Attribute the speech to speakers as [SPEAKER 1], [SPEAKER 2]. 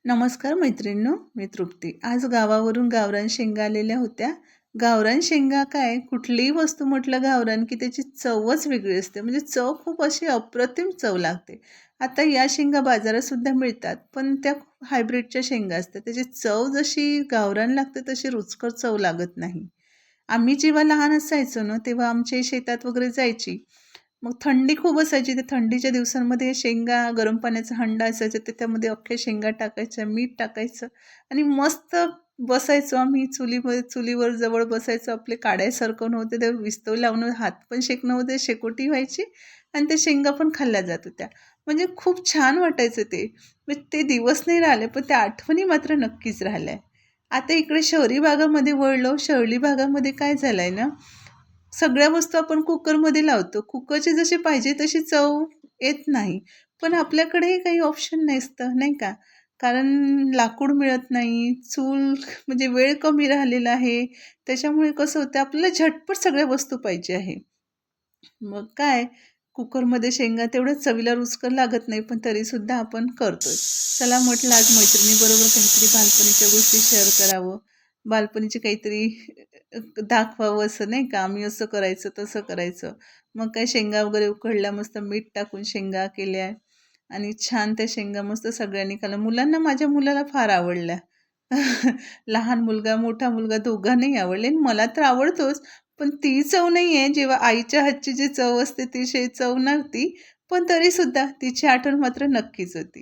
[SPEAKER 1] नमस्कार मैत्रिणींनो, मी तृप्ती. आज गावावरून गावरान शेंगा आलेल्या होत्या. गावरान शेंगा काय, कुठलीही वस्तू म्हटलं गावरान, की त्याची चवच वेगळी असते. म्हणजे चव खूप अशी अप्रतिम चव लागते. आता या शेंगा बाजारातसुद्धा मिळतात, पण त्या हायब्रिडच्या शेंगा असतात. त्याची चव जशी गावरान लागते, तशी रुचकर चव लागत नाही. आम्ही जेव्हा लहान असायचो ना, तेव्हा आमच्या शेतात वगैरे जायची. मग थंडी खूप असायची. त्या थंडीच्या दिवसांमध्ये शेंगा गरम पाण्याचा हंडा असायचा, त्याच्यामध्ये अख्ख्या शेंगा टाकायच्या, मीठ टाकायचं आणि मस्त बसायचो आम्ही चुलीवर जवळ बसायचो. आपले काड्या सरकवणं होते, ते विस्तव लावणं, हात पण शेकणं होते, शेकोटी व्हायची आणि त्या शेंगा पण खाल्ल्या जात होत्या. म्हणजे खूप छान वाटायचं ते. म्हणजे ते दिवस नाही राहिले, पण त्या आठवणी मात्र नक्कीच राहिल्या. आता इकडे शहरी भागामध्ये वळलो. शहरी भागामध्ये काय झालंय ना, सगळ्या वस्तू आपण कुकरमध्ये लावतो. कुकरची जशी पाहिजे तशी चव येत नाही. पण आपल्याकडेही काही ऑप्शन नसतं, नाही का? कारण लाकूड मिळत नाही, चूल म्हणजे वेळ कमी राहिलेला आहे. त्याच्यामुळे कसं होतं, आपल्याला झटपट सगळ्या वस्तू पाहिजे आहे. मग काय, कुकरमध्ये शेंगा तेवढ्याच चवीला रुचकर लागत नाही, पण तरीसुद्धा आपण करतोय. चला म्हटलं आज मैत्रिणीबरोबर काहीतरी बालपणीच्या गोष्टी शेअर करावं. बालपणीचे काहीतरी दाखवावं असं नाही का, आम्ही असं करायचं, तसं करायचं. मग काय शेंगा वगैरे उकडल्या, मस्त मीठ टाकून शेंगा केल्या आणि छान त्या शेंगा मस्त सगळ्यांनी खाल्ल्या. मुलांना, माझ्या मुलाला फार आवडल्या. लहान मुलगा, मोठा मुलगा दोघांनाही आवडले आणि मला तर आवडतोच. पण ती चव नाही आहे, जेव्हा आईच्या हातची जी चव असते ती चव नव्हती. पण तरीसुद्धा तिची आठवण मात्र नक्कीच होती.